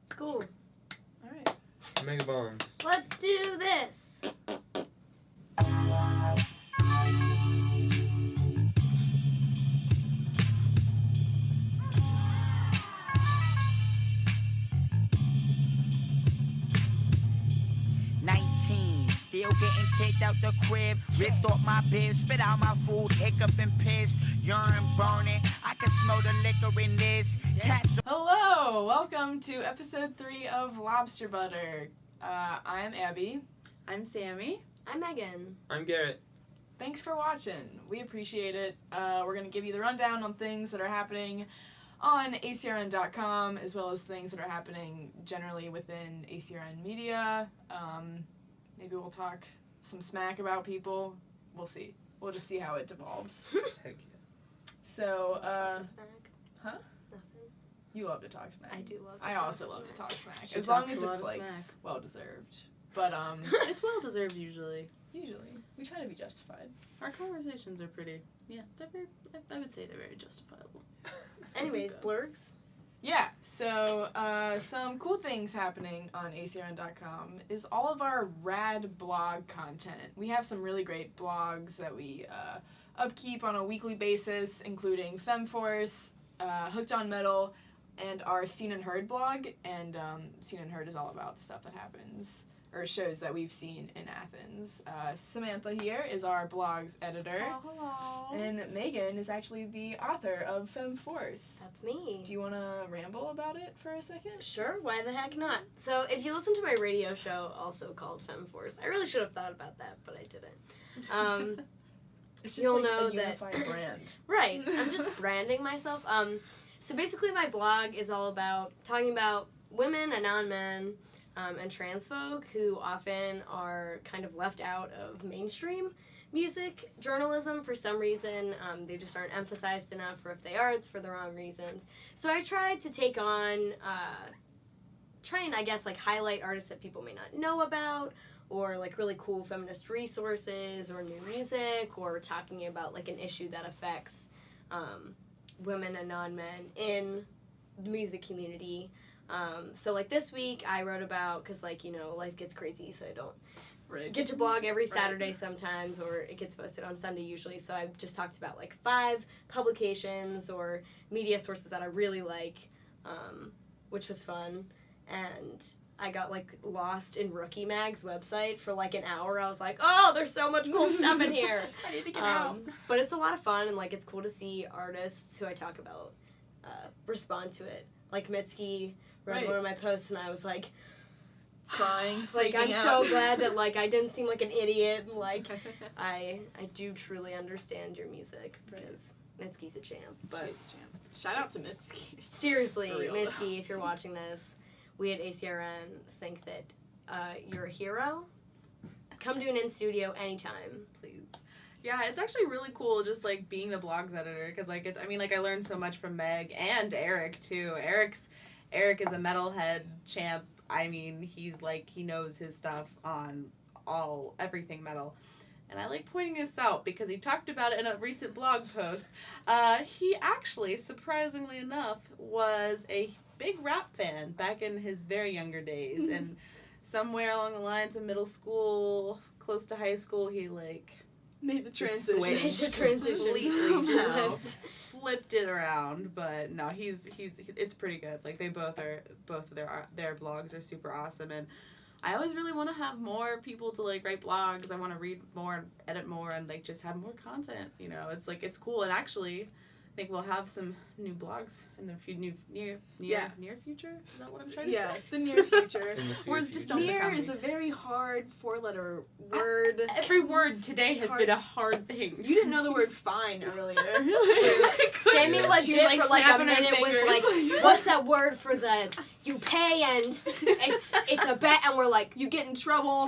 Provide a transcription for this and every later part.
Cool. All right. Mega bombs. Let's do this. Still getting kicked out the crib. Ripped off my bib, spit out my food, hiccup and piss. Urine burning, I can smell the liquor in this. Cats. Hello, welcome to episode 3 of Lobster Butter. I'm Abby. I'm Sammy. I'm Megan. I'm Garrett. Thanks for watching. We appreciate it. We're going to give you the rundown on things that are happening on ACRN.com, as well as things that are happening generally within ACRN media. Maybe we'll talk some smack about people. We'll see. We'll just see how it devolves. Heck yeah. So, Smack. huh? Nothing. You love to talk smack. I do love to I talk also love to smack. talk smack. She As long talks as a lot it's of like smack. well deserved. But It's well deserved usually. usually we try to be justified. Our conversations are pretty. Yeah, they're very. I would say they're very justifiable. Anyways, blurgs. Yeah, so some cool things happening on ACRN.com is all of our rad blog content. We have some really great blogs that we upkeep on a weekly basis, including FemForce, Hooked on Metal, and our Seen and Heard blog. And Seen and Heard is all about stuff that happens, or shows that we've seen in Athens. Samantha here is our blog's editor. Hello. And Megan is actually the author of FemForce. That's me. Do you want to ramble about it for a second? Sure, why the heck not? So, if you listen to my radio show, also called FemForce, I really should have thought about that, but I didn't. It's just You'll like know a that- unified brand. Right, I'm just branding myself. So basically my blog is all about talking about women and non-men and trans folk who often are kind of left out of mainstream music journalism for some reason. They just aren't emphasized enough, or if they are, it's for the wrong reasons. So I tried to take on, I guess, like, highlight artists that people may not know about, or like really cool feminist resources, or new music, or talking about like an issue that affects women and non-men in the music community. So like this week I wrote about, because like, you know, life gets crazy, so I don't get to blog every Saturday sometimes, or it gets posted on Sunday usually, so I just talked about like 5 publications or media sources that I really like, which was fun. And I got like lost in Rookie Mag's website for like an hour. I was like, oh, there's so much cool stuff in here. I need to get out. But it's a lot of fun, and like it's cool to see artists who I talk about respond to it. Like Mitski read one of my posts, and I was like, Crying, like, I'm freaking out. so glad that like I didn't seem like an idiot, and like I do truly understand your music, because Mitski's a champ. But She's a champ. Shout out to Mitski. seriously, For real, Mitski, if you're watching this, we at ACRN think that you're a hero. Come do an in-studio anytime. Please. Yeah, it's actually really cool just like being the blog's editor, because like it's. I mean, like I learned so much from Meg and Eric too. Eric is a metalhead champ. I mean, he knows his stuff on everything metal. And I like pointing this out because he talked about it in a recent blog post. He actually, surprisingly enough, was a big rap fan back in his very younger days. And somewhere along the lines of middle school, close to high school, he like Made the just transition. Made the switched transition completely, just somehow. flipped it around. But no, it's pretty good. Like they both of their blogs are super awesome, and I always really want to have more people to like write blogs. I want to read more and edit more and like just have more content. You know, it's like it's cool. And actually, I think we'll have some new blogs in the near future. Is that what I'm trying to say? The near future. In the Or future. just on the Near comedy. is a very hard 4-letter word. Every word today It's has hard. been a hard thing. You didn't know the word fine earlier. Sammy Yeah. legit She was, like, for like a snapping her minute was fingers. like, what's that word for the you pay and it's a bet, and we're like, You get in trouble.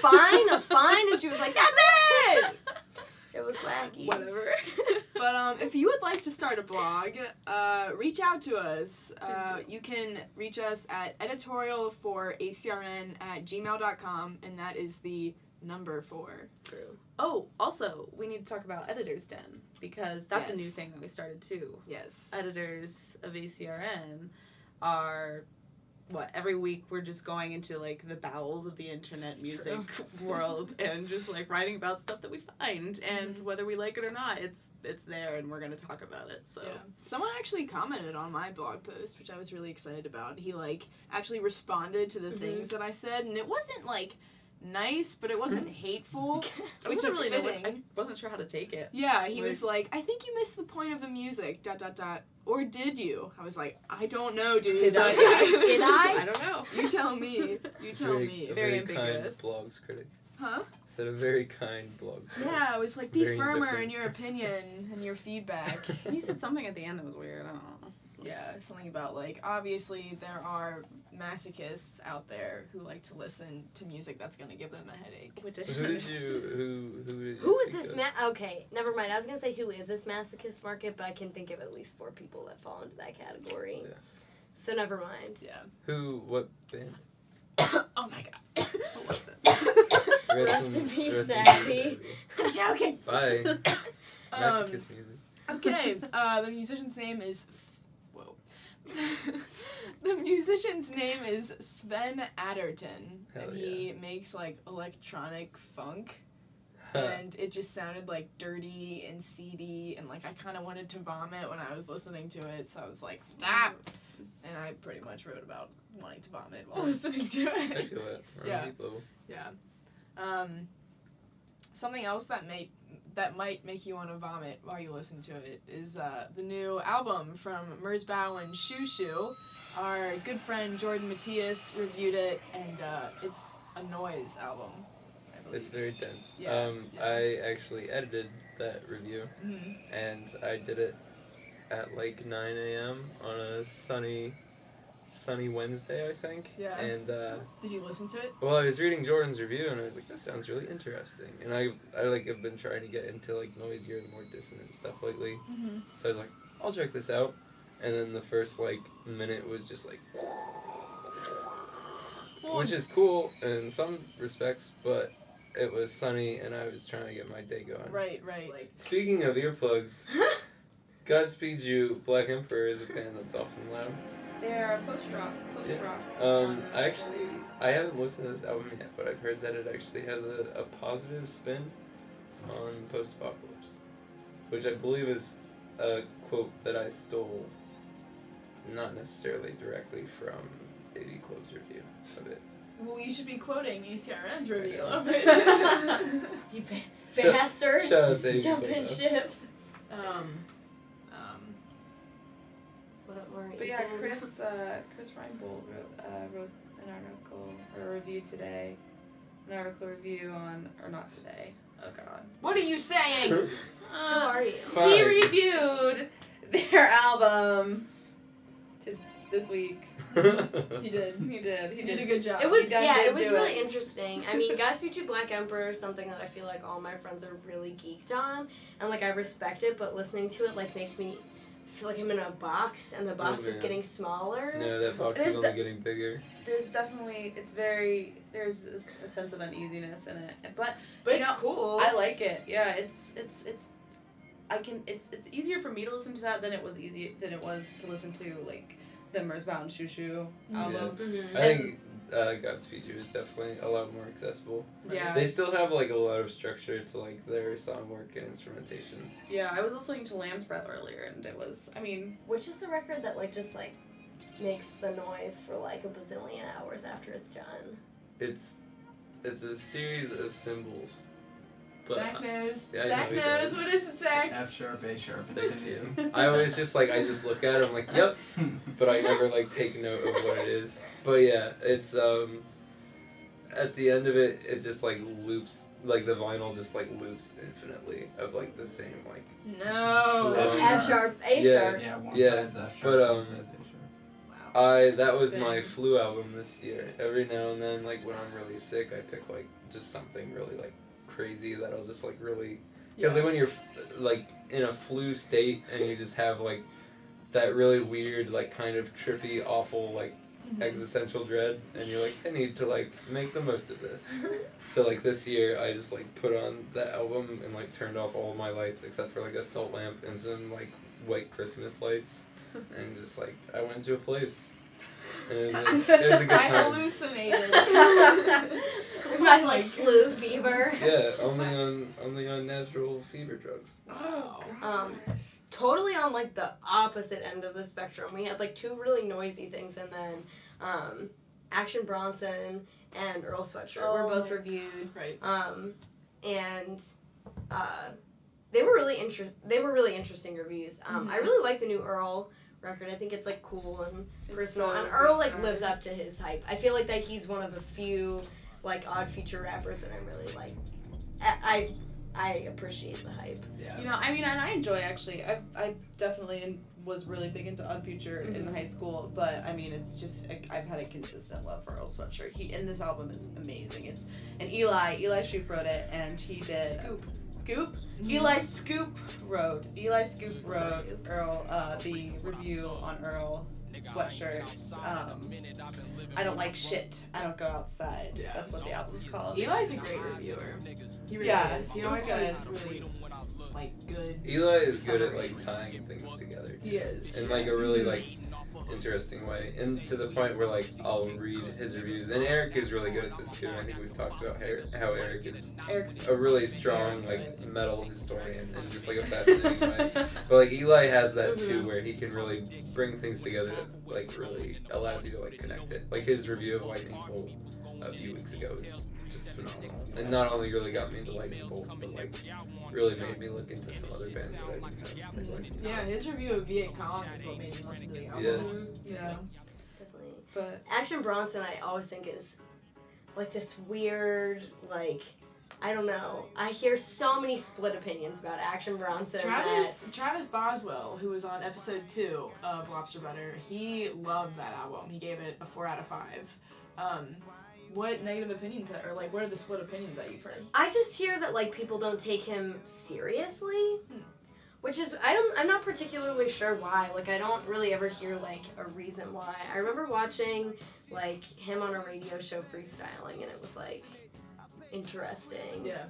fine, a fine, and she was like, that's it. It was wacky. Whatever. But if you would like to start a blog, reach out to us. You can reach us at Editorial for ACRN at gmail.com, and that is the number 4. True. Oh, also, we need to talk about Editor's Den, because that's a new Yes. thing that we started too. Yes. Editors of ACRN are every week we're just going into like the bowels of the internet music world and just like writing about stuff that we find, and whether we like it or not, it's there and we're gonna talk about it. So someone actually commented on my blog post, which I was really excited about. He like actually responded to the things that I said, and it wasn't like nice, but it wasn't hateful. I Which wasn't is really know fitting. I wasn't sure how to take it. Yeah, he was like, I think you missed the point of the music, ... Or did you? I was like, I don't know, dude. Did I? Did I? I don't know. You tell me. You tell me. A Very very ambiguous. kind blogs critic. Huh? Said a very kind blog critic. Yeah, I was like, be Very firmer indifferent. in your opinion and your feedback. He said something at the end that was weird. I don't know. Yeah, something about like, obviously there are masochists out there who like to listen to music that's gonna give them a headache. Which I Who should did understand. you who did you Who is speak this of? man? Okay, never mind. I was gonna say who is this masochist market, but I can think of at least 4 people that fall into that category. Yeah. So never mind. Yeah. What band? Oh my god. Rest in peace, rest in Abby. I'm joking. Bye. Um, Masochist music. Okay, the musician's name is... Whoa. The musician's name is Sven Adderton, Hell and he makes, like, electronic funk, and it just sounded, like, dirty and seedy, and, like, I kind of wanted to vomit when I was listening to it, so I was like, stop! And I pretty much wrote about wanting to vomit while listening to I it. feel that. We're Yeah. on deep level. Yeah. Something else that might make you want to vomit while you listen to it is the new album from Merzbow and Shoo Shoo. Our good friend Jordan Matthias reviewed it, and it's a noise album, I believe. It's very dense. Yeah, yeah. I actually edited that review, Mhm. and I did it at like 9 a.m. on a sunny Wednesday, I think. Yeah. And Did you listen to it? well, I was reading Jordan's review, and I was like, this sounds really interesting. And I like have been trying to get into like noisier, more dissonant stuff lately. Mm-hmm. So I was like, I'll check this out. And then the first like minute was just like, which is cool in some respects, but it was sunny, and I was trying to get my day going. Right. Speaking of earplugs, Godspeed You, Black Emperor is a band that's often loud. They're post-rock. I haven't listened to this album yet, but I've heard that it actually has a positive spin on post-apocalypse, which I believe is a quote that I stole, not necessarily directly from AD Club's review of it. Well, you should be quoting ACRN's review of Okay. it. You Shout- bastard. Shout out to AD Jump Club, in though. ship. But yeah, Chris Reinbold wrote an article or a review today. An article review on, or not today. Oh god. What are you saying? Who are you? Fine. He reviewed their album this week. He did. He did. He did a good job. It was You done yeah, did it was do really it. interesting. I mean, Godspeed You Black Emperor is something that I feel like all my friends are really geeked on, and like I respect it, but listening to it like makes me feel like I'm in a box, and the box is man. getting smaller. No, that box It is is only getting bigger. There's definitely, there's a sense of uneasiness in it. But But you it's know, cool. I like it. Yeah, it's easier for me to listen to that than it was to listen to like the Merzbow and Shoo Shoo album. Mhm. I think Godspeed You is definitely a lot more accessible. Yeah. They still have like a lot of structure to like their song work and instrumentation. Yeah, I was listening to Lamb's Breath earlier, and it was, I mean, Which is the record that like just like makes the noise for like a bazillion hours after it's done. It's a series of symbols. But Zach knows. Yeah, I Zach know he knows. does. What is it, Zach? F sharp, A sharp, and Thank continue. you. I always just look at it, I'm like, yep, but I never like take note of what it is. But yeah, it's at the end of it, it just like loops, like the vinyl just like loops infinitely of like the same like. No. True. F sharp, A Yeah. sharp. Yeah, one Yeah, side's F sharp, but, one side's A sharp. That was Dang. my flu album this year. Every now and then, like when I'm really sick, I pick like just something really like crazy that'll just like really. Because like when you're like in a flu state and you just have like that really weird like kind of trippy awful like existential dread and you're like I need to like make the most of this. So like this year I just like put on that album and like turned off all my lights except for like a salt lamp and some like white Christmas lights and just like I went to a place It was a good I time. hallucinated. My like flu fever. Yeah, only on natural fever drugs. Wow. Totally on like the opposite end of the spectrum. We had like two really noisy things, and then Action Bronson and Earl Sweatshirt were both reviewed. Right. And they were really interesting reviews. I really like the new Earl record. I think it's like cool and personal, and Earl like lives up to his hype. I feel like that he's one of the few like odd future rappers that I'm really like. I appreciate the hype. Yeah. You know, I mean, and I enjoy actually. I definitely was really big into Odd Future in high school, but I mean, it's just I've had a consistent love for Earl Sweatshirt. And this album is amazing. And Eli Shoop wrote it, and he did Scoop. Eli Scoop wrote Earl the review on Earl Sweatshirt. I don't like shit. I don't go outside. Yeah. That's what the album's called. Eli's a great reviewer. He really is. He always has really like good. Eli is good at summaries. like tying things together. Too. He is. In like a really like interesting way, and to the point where like I'll read his reviews. And Eric is really good at this too. And I think we've talked about how Eric is a really strong like metal historian and just like a fascinating way. But like Eli has that too, where he can really bring things together that like really allows you to like connect it. Like his review of Lightning Bolt a few weeks ago is just phenomenal. And not only really got me into Lightning Bolt, but like really made me look into some other bands that I didn't have. Like, Yeah, his review of Viet Cong is what made me listen to the album. Yeah. Definitely. But Action Bronson, I always think is like this weird, like, I don't know. I hear so many split opinions about Action Bronson. Travis Boswell, who was on episode 2 of Lobster Butter, he loved that album. He gave it a 4 out of 5. What negative opinions or like what are the split opinions that you've heard? I just hear that like people don't take him seriously, which is I'm not particularly sure why. Like I don't really ever hear like a reason why. I remember watching like him on a radio show freestyling, and it was like interesting. Yeah.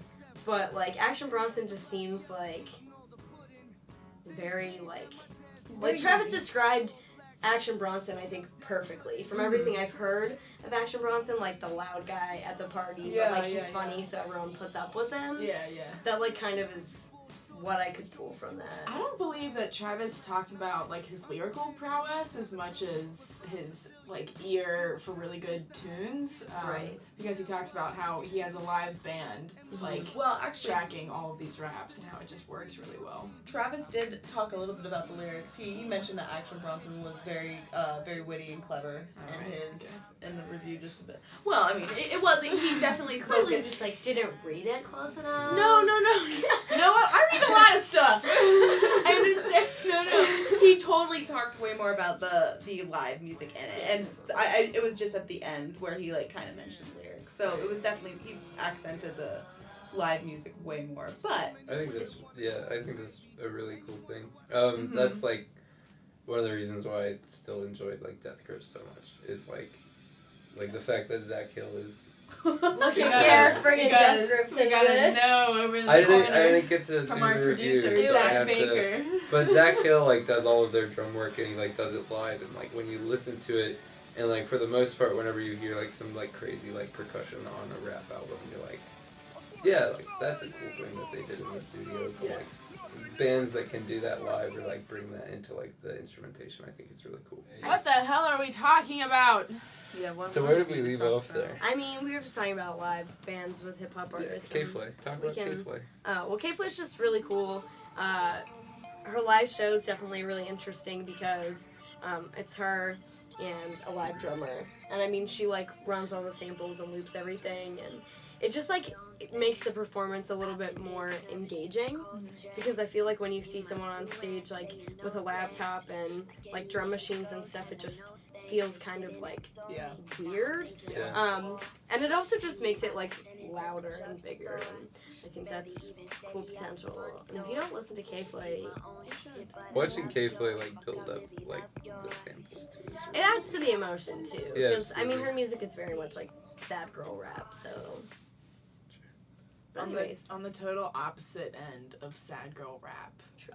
But like Action Bronson just seems like very like Travis described Action Bronson, I think, perfectly. From everything I've heard of Action Bronson, like the loud guy at the party, but like he's funny, so everyone puts up with him. Yeah. That like kind of is what I could pull from that. I don't believe that Travis talked about like his lyrical prowess as much as his like ear for really good tunes. Right. Because he talks about how he has a live band like well, actually, tracking all of these raps and how it just works really well. Travis did talk a little bit about the lyrics. He mentioned that Action Bronson was very witty and clever in the review just a bit. Well, I mean, it wasn't. He definitely Probably just like didn't read it close enough. No. You know what? I read a lot of stuff. I understand. No. He totally talked way more about the live music in it, and it was just at the end where he like kind of mentioned lyrics. So it was definitely he accented the live music way more. But I think that's a really cool thing. That's like one of the reasons why I still enjoyed like Death Grips so much is like the fact that Zach Hill is. Looking at bringing Death Grips into this. No, over in the I corner didn't get to from do our the reviews, producer, so I Zach have Baker. But Zach Hill like does all of their drum work and he like does it live, and like when you listen to it and like for the most part whenever you hear like some like crazy like percussion on a rap album, you're like, yeah, like that's a cool thing that they did in the studio. But like bands that can do that live or like bring that into like the instrumentation, I think it's really cool. What the hell are we talking about? yeah, So where did we leave off there? I mean, we were just talking about live bands with hip hop artists. K-Flay. Talk about K-Flay. Well, K-Flay's just really cool. Her live show is definitely really interesting because it's her and a live drummer. And I mean, she like runs all the samples and loops everything, and it just like it makes the performance a little bit more engaging, because I feel like when you see someone on stage like with a laptop and like drum machines and stuff, it just feels kind of like weird. Yeah. And it also just makes it like louder and bigger, and I think that's cool potential. And if you don't listen to K-Flay, you should. Watching K-Flay like build up like the samples too. It adds to the emotion too, Yeah, because I mean her music is very much like sad girl rap, so. But anyways, On the total opposite end of sad girl rap, true.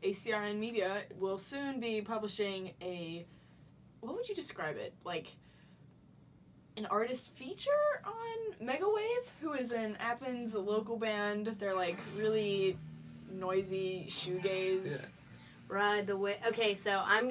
ACRN Media will soon be publishing a what would you describe it? Like an artist feature on Megawave, who is an Athens local band. They're like really noisy shoegaze. Yeah. Ride the wave. Okay, so I'm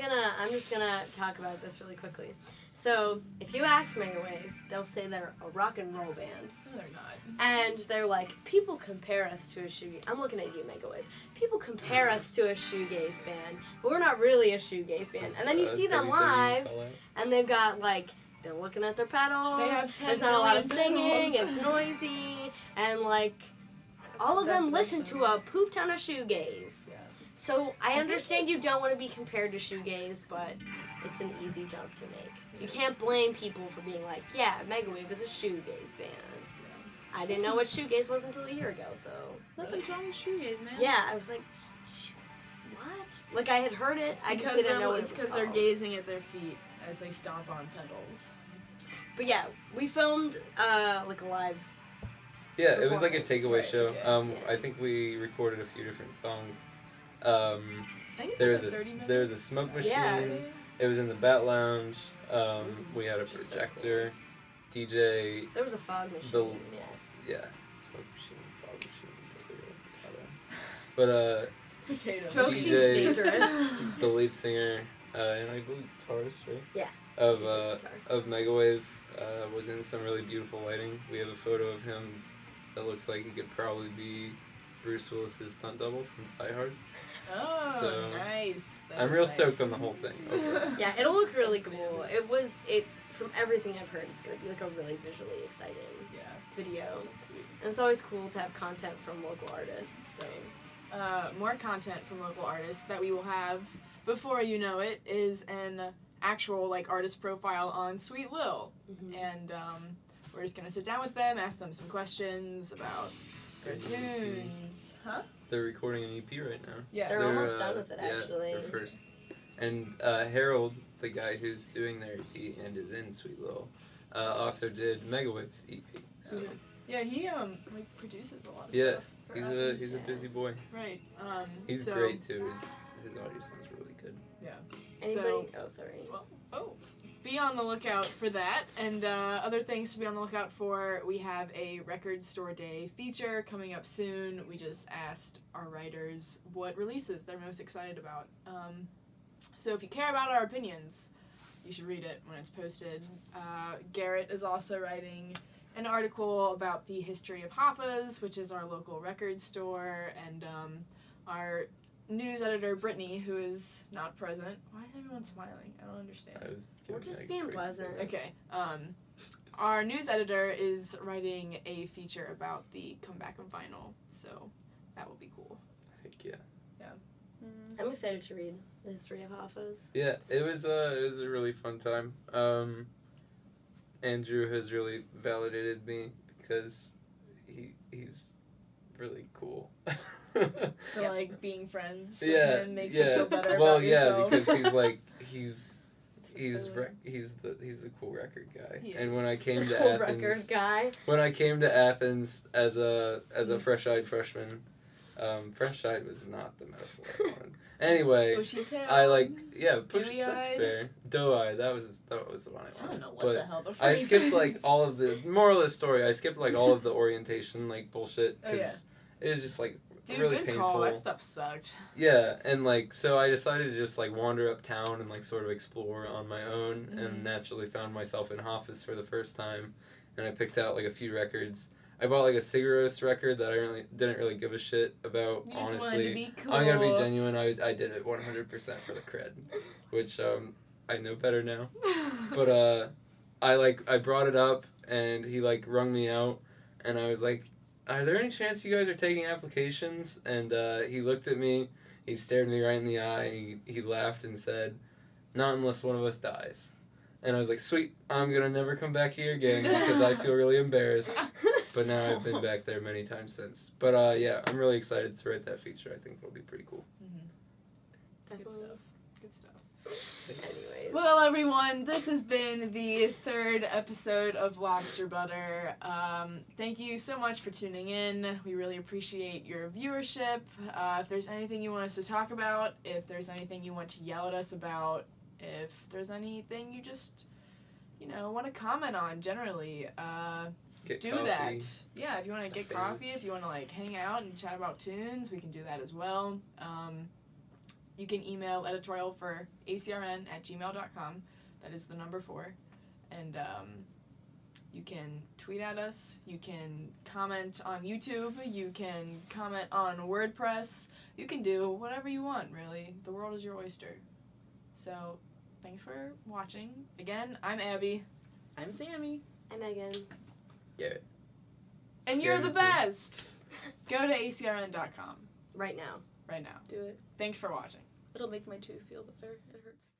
just gonna talk about this really quickly. So if you ask Megawave, they'll say they're a rock and roll band. No, they're not. And they're like, people compare us to a shoegaze. I'm looking at you, Megawave. People compare us to a shoegaze band, but we're not really a shoegaze band. And then you see them WWE live, call out. and they've got like, they're looking at their pedals. They have 10 There's not a lot of million singing. pedals. It's noisy, and like, all of them listen to a poop ton of shoegaze. Yeah. So I understand you don't want to be compared to shoegaze, but it's an easy jump to make. You can't blame people for being like, yeah, Megawave is a shoegaze band. I didn't know what shoegaze was until a year ago, so. Nothing's wrong with shoegaze, man. Yeah, I was like, what? Like I had heard it, I just didn't know what it was because called. they're gazing at their feet as they stomp on pedals. But yeah, we filmed like a live. Yeah, it was like a performance. takeaway Right, show. okay. Yeah. I think we recorded a few different songs. I think it's There was like a a 30 minute. there was a smoke machine. Yeah. It was in the Bat Lounge. We had a Which is so projector, DJ. There was a fog machine. The- Yes. Yeah, smoke machine, fog machine. But Potato. Smoke machine. seems DJ. dangerous. the lead singer and I believe guitarist, right? Yeah. Of He plays guitar. of Megawave was in some really beautiful lighting. We have a photo of him that looks like he could probably be Bruce Willis's stunt double from Die Hard. Oh, So, nice. That I'm is real nice. stoked on the whole thing. Overall. Yeah, it'll look really cool. It from everything I've heard, it's gonna be like a really visually exciting Yeah. video. And it's always cool to have content from local artists. So More content from local artists that we will have before you know it is an actual like artist profile on Sweet Lil, and we're just gonna sit down with them, ask them some questions about their tunes. Huh? They're recording an EP right now. Yeah. They're almost done with it, yeah, actually. They're first. And Harold, the guy who's doing their EP and is in Sweet Lil, also did Megawave's EP. So Yeah, he like produces a lot of yeah, stuff. for he's a us. busy boy. Right. He's so, great too. His audio sounds really good. anybody? Oh, sorry. Be on the lookout for that, and other things to be on the lookout for. We have a Record Store Day feature coming up soon. We just asked our writers what releases they're most excited about. So if you care about our opinions, you should read it when it's posted. Garrett is also writing an article about the history of Hoffa's, which is our local record store, and our news editor Brittany, who is not present. Why is everyone smiling? I don't understand. We're just being pleasant. Okay. Our news editor is writing a feature about the comeback of vinyl, so that will be cool. Heck yeah. I'm excited to read the history of Hoffa's. Yeah, it was a really fun time. Andrew has really validated me because he's really cool. So like being friends with Yeah, him makes you yeah. feel better Well, about yeah, yourself. because he's like he's the cool record guy. He And when I came to Cool Athens, record guy. when I came to Athens as a fresh-eyed freshman, fresh-eyed was not the metaphor I wanted. Anyway, Bushy tail. I that's Dewy-eyed. fair. Doe-eyed, that was the one I wanted. I don't know what but the hell the I phrase skipped is. like all of the moral of the story. I skipped like all of the orientation like bullshit Oh, because yeah. it was just like Dude, really good painful. call. That stuff sucked. Yeah, and like so I decided to just like wander uptown and like sort of explore on my own, Mhm. and naturally found myself in Hoffa's for the first time, and I picked out like a few records. I bought like a Sigaros record that I didn't really give a shit about. You just honestly, wanted to be cool. I'm gonna be genuine. I did it 100% for the cred, which I know better now. But I brought it up and he like rung me out, and I was like, "Are there any chance you guys are taking applications?" And he looked at me, he stared me right in the eye, and he laughed and said, "Not unless one of us dies." And I was like, "Sweet, I'm gonna never come back here again because I feel really embarrassed." But now I've been back there many times since. But yeah, I'm really excited to write that feature. I think it'll be pretty cool. Good Definitely. stuff. Good stuff. Anyways. Well, everyone, this has been the third episode of Lobster Butter. Thank you so much for tuning in. We really appreciate your viewership. If there's anything you want us to talk about, if there's anything you want to yell at us about, If there's anything you just, want to comment on generally, Get do coffee. that. Yeah, if you want to get Same. coffee, if you want to hang out and chat about tunes, we can do that as well. You can email editorial for acrn@gmail.com. That is the number 4. And you can tweet at us. You can comment on YouTube. You can comment on WordPress. You can do whatever you want, really. The world is your oyster. So, thanks for watching. Again, I'm Abby. I'm Sammy. I'm Megan. Garrett. And you're the Garrett. best! Go to acrn.com Right now. right now. Do it. Thanks for watching. It'll make my tooth feel better. It hurts.